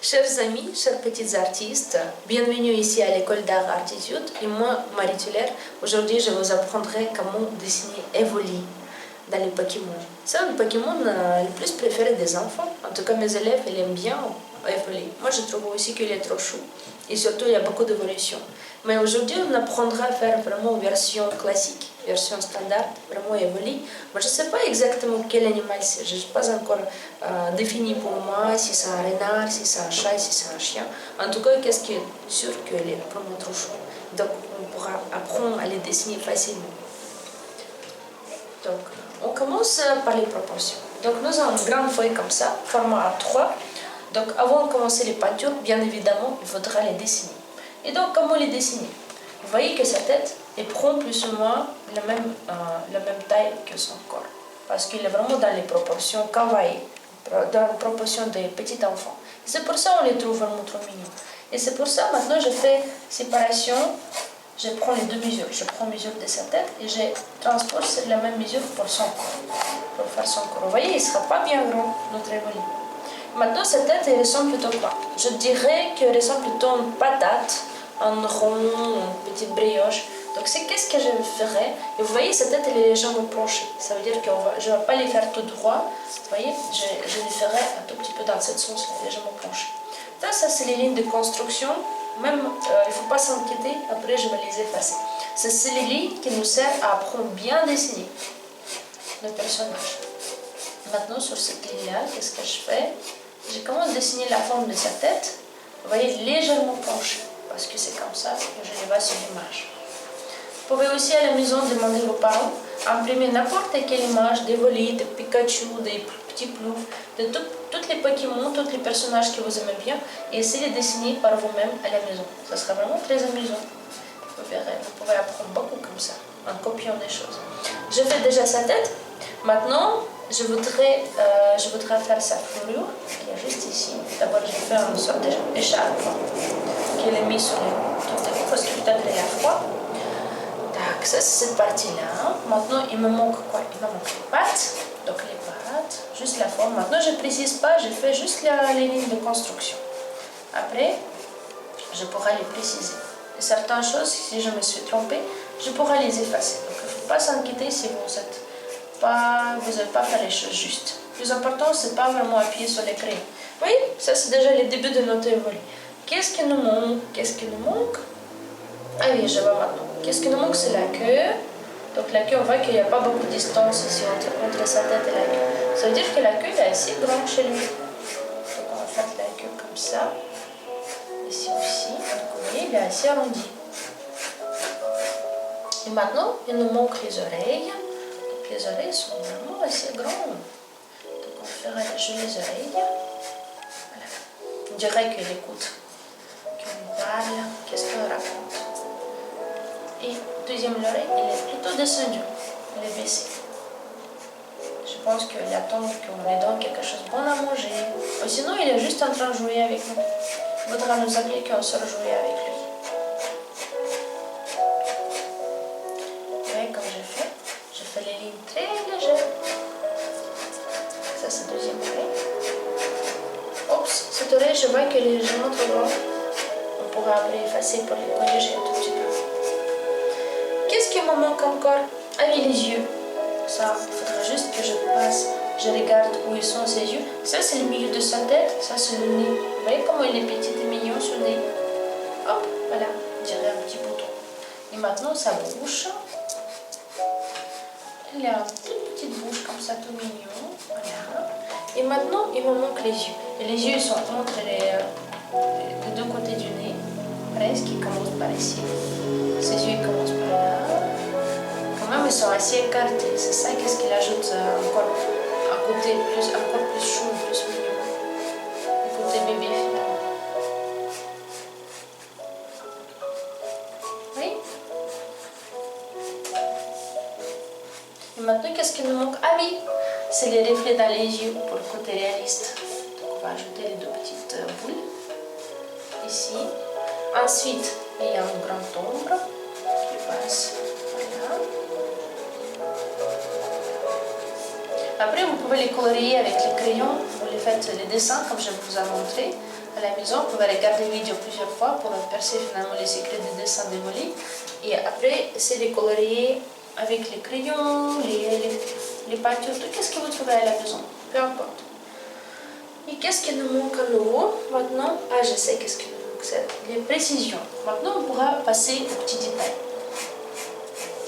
Chers amis, chers petits artistes, bienvenue ici à l'école d'art Artitude et moi, Marie Tuller. Aujourd'hui, je vous apprendrai comment dessiner Evoli dans les Pokémon. C'est un Pokémon le plus préféré des enfants. En tout cas, mes élèves ils aiment bien Evoli. Moi, je trouve aussi qu'il est trop chou et surtout, il y a beaucoup d'évolution. Mais aujourd'hui, on apprendra à faire vraiment version classique, version standard, vraiment Evoli. Moi, je ne sais pas exactement quel animal c'est. Je n'ai pas encore défini pour moi si c'est un renard, si c'est un chat, si c'est un chien. En tout cas, qu'est-ce qui est sûr qu'il est vraiment trop chou. Donc, on pourra apprendre à les dessiner facilement. Donc, on commence par les proportions. Donc, nous avons une grande feuille comme ça, format A3. Donc, avant de commencer les peintures, bien évidemment, il faudra les dessiner. Et donc, comment les dessiner? Vous voyez que sa tête elle prend plus ou moins la même taille que son corps. Parce qu'il est vraiment dans les proportions kawaii, dans les proportions des petits enfants. C'est pour ça qu'on les trouve vraiment trop mignons. Et c'est pour ça, maintenant, je fais séparation. Je prends les deux mesures. Je prends mesure de sa tête et je transpose la même mesure pour son corps. Pour faire son corps. Vous voyez, il ne sera pas bien grand, notre Evoli. Maintenant, sa tête, elle ressemble plutôt quoi? Je dirais qu'elle ressemble plutôt à une patate, un rond, une petite brioche. Donc, c'est qu'est-ce que je ferais? Et vous voyez, sa tête, elle est légèrement penchée. Ça veut dire que je ne vais pas les faire tout droit. Vous voyez, je les ferai un tout petit peu dans cette sens-là, légèrement penchée. Ça, c'est les lignes de construction. Même, il ne faut pas s'inquiéter, après, je vais les effacer. C'est les lignes qui nous servent à apprendre bien à dessiner le personnage. Maintenant, sur cette ligne-là, qu'est-ce que je fais? Je commence à dessiner la forme de sa tête. Vous voyez, légèrement penchée, parce que c'est comme ça que je les vois sur l'image. Vous pouvez aussi à la maison demander aux parents d'imprimer n'importe quelle image d'Evoli, de Pikachu, des petits ploufs, de tous les Pokémon, tous les personnages que vous aimez bien, et essayez de dessiner par vous-même à la maison. Ça sera vraiment très amusant. Vous verrez, vous pouvez apprendre beaucoup comme ça, en copiant des choses. Je fais déjà sa tête. Maintenant, je voudrais faire sa fourrure, qui est juste ici. D'abord, je vais faire une sorte d'écharpe qui est mise sur les côtés, parce que peut-être il y a froid. Donc, ça, c'est cette partie-là. Maintenant, il me manque quoi? Il me manque les pattes. Donc, les pattes, juste la forme. Maintenant, je ne précise pas, je fais juste les lignes de construction. Après, je pourrai les préciser. Et certaines choses, si je me suis trompée, je pourrai les effacer. Donc, il ne faut pas s'inquiéter si vous n'avez pas fait les choses justes. Le plus important, c'est pas vraiment appuyer sur les crayons. Vous voyez, ça c'est déjà le début de notre Evoli. Qu'est-ce qui nous manque? Qu'est-ce qui nous manque? Ah oui, je vois maintenant. Qu'est-ce qui nous manque? C'est la queue. Donc la queue, on voit qu'il n'y a pas beaucoup de distance ici entre sa tête et la queue. Ça veut dire que la queue est assez grande chez lui. Donc on va faire la queue comme ça. Ici aussi. Donc vous voyez, il est assez arrondi. Et maintenant, il nous manque les oreilles. Les oreilles sont vraiment assez grandes. Donc on fera jouer les oreilles. Voilà. On dirait qu'elle écoute, qu'on parle, qu'est-ce qu'on raconte. Et deuxième l'oreille, elle est plutôt descendue, elle est baissée. Je pense qu'elle attend qu'on lui donne quelque chose de bon à manger. Ou sinon, il est juste en train de jouer avec nous. Il voudra nous appeler qu'on sort jouer avec lui. Vous voyez comme je fais les lignes très légères. Ça, c'est deuxième oreille. Oups, cette oreille, je vois qu'elle est légèrement trop grande. On pourra après effacer pour les corriger un tout petit peu. Qu'est-ce qui me manque encore? Ah oui, les yeux. Ça, il faudra juste que je passe, je regarde où ils sont ses yeux. Ça, c'est le milieu de sa tête. Ça, c'est le nez. Vous voyez comment il est petit et mignon sur le nez? Hop, voilà, on dirait un petit bouton. Et maintenant, sa bouche. Il a une toute petite bouche comme ça, tout mignon. Voilà. Et maintenant, il me manque les yeux. Et les yeux, ils sont entre les deux côtés du nez. Presque, ils commencent par ici. Ses yeux, ils commencent par là. Quand même, ils sont assez écartés. C'est ça, qu'est-ce qu'il ajoute encore un côté encore plus chou, plus mignon. Le côté bébé, finalement. Oui. Et maintenant, qu'est-ce qu'il nous manque? Ah oui, c'est les reflets dans les yeux pour le côté réaliste. Donc, on va ajouter les deux petites boules. Ici. Ensuite, il y a une grande ombre qui passe là. Après, vous pouvez les colorier avec les crayons. Vous les faites les dessins comme je vous ai montré. à la maison, vous pouvez regarder la vidéo plusieurs fois pour percer finalement les secrets des dessins démolis. Et après, essayez de colorier avec les crayons, les peintures, tout ce que vous trouverez à la maison, peu importe. Et qu'est-ce qui nous manque à nouveau maintenant? Ah, je sais qu'est-ce qui nous manque, c'est les précisions. Maintenant, on pourra passer aux petits détails.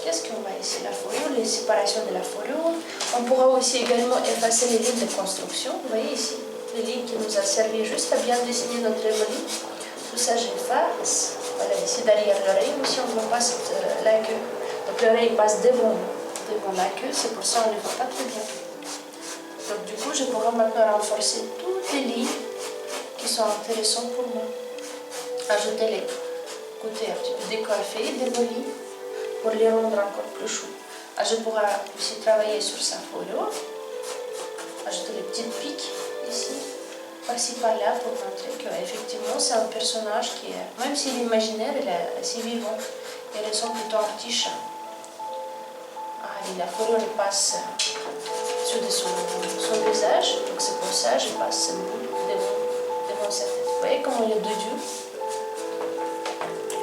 Qu'est-ce qu'on va ici? La fourrure, les séparations de la fourrure. On pourra aussi également effacer les lignes de construction. Vous voyez ici, les lignes qui nous ont servi juste à bien dessiner notre évolie. Tout ça, j'efface. Voilà, ici derrière l'oreille, aussi on ne voit pas la queue. Donc l'oreille passe devant la queue, c'est pour ça qu'on ne le voit pas très bien. Donc du coup, je pourrais maintenant renforcer toutes les lignes qui sont intéressantes pour moi. Ajouter les côtés un petit peu décoiffés, démolis, pour les rendre encore plus chauds. Je pourrais aussi travailler sur sa fourrure, ajouter les petites piques ici, par-ci par-là, pour montrer qu'effectivement c'est un personnage qui est, même s'il est imaginaire, il est assez vivant. Il ressemble plutôt à un petit chat. La fourrure passe sur son visage, donc c'est pour ça que je passe ce bout devant sa tête. Vous voyez comment il est dodu?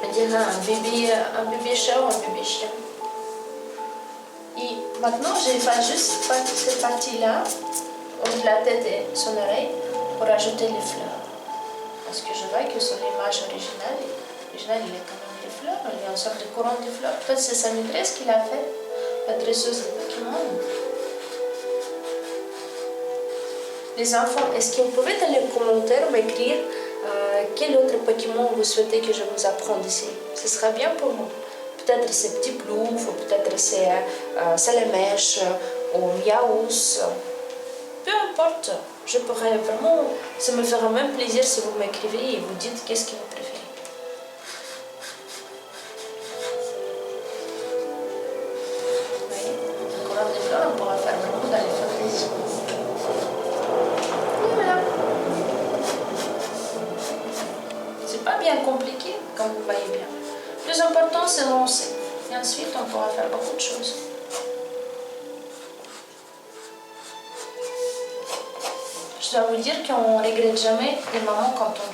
On dirait un bébé chat ou un bébé chien. Et maintenant, j'efface juste cette partie-là, entre la tête et son oreille, pour ajouter les fleurs. Parce que je vois que sur l'image originale, il y a quand même des fleurs, il y a une sorte de couronne de fleurs. Peut-être c'est sa maîtresse qui l'a fait, la dresseuse de Pokémon. Les enfants, est-ce que vous pouvez dans les commentaires m'écrire quel autre Pokémon vous souhaitez que je vous apprenne ici? Ce sera bien pour moi. Peut-être c'est Petit Plouf, ou peut-être c'est Salamèche, ou Miaous. Peu importe, je pourrais vraiment, ça me fera même plaisir si vous m'écrivez et vous dites qu'est-ce que vous préférez. Vous voyez, une couronne de fleurs, on pourra faire vraiment dans les fantaisies. Et voilà. C'est pas bien compliqué, comme vous voyez bien. Le plus important, c'est lancer. Et ensuite, on pourra faire beaucoup de choses. Je dois vous dire qu'on ne regrette jamais les moments quand on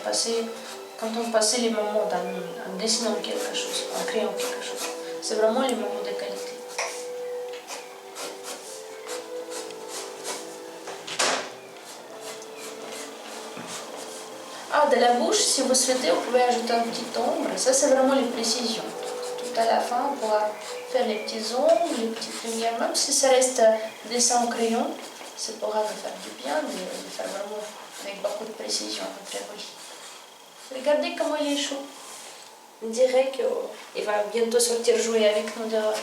passait les moments en dessinant quelque chose, en créant quelque chose. C'est vraiment les moments de qualité. Ah, de la bouche, si vous souhaitez, vous pouvez ajouter un petit ombre. Ça, c'est vraiment les précisions. Tout à la fin, on pourra faire les petits ombres, les petites lumières. Même si ça reste dessin au crayon, ça pourra nous faire du bien, de faire vraiment avec beaucoup de précision, très joli. Regardez comment il est chaud. On dirait qu'il va bientôt sortir jouer avec nous dehors.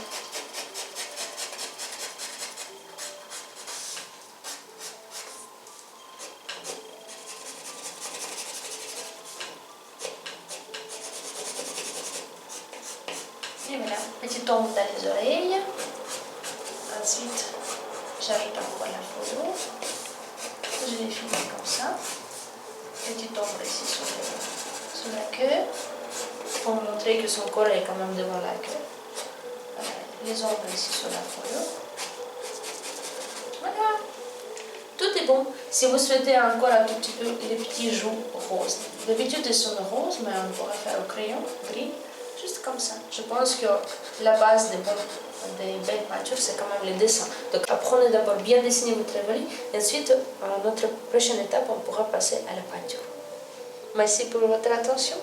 Et voilà, petite ombre dans les oreilles. Ensuite, j'ajoute encore la fourrure. Je l'ai fini comme ça. Petite ombre ici sur la queue, pour montrer que son corps est quand même devant la queue. Voilà, les ombres ici sur la fourrure. Voilà. Tout est bon. Si vous souhaitez encore un tout petit peu les petits joues roses. D'habitude, ils sont roses, mais on pourra faire au crayon gris. Juste comme ça. Je pense que la base des belles peintures, c'est quand même les dessins. Donc apprenez d'abord bien dessiner votre évolie, et ensuite, à notre prochaine étape, on pourra passer à la peinture. Merci pour votre attention.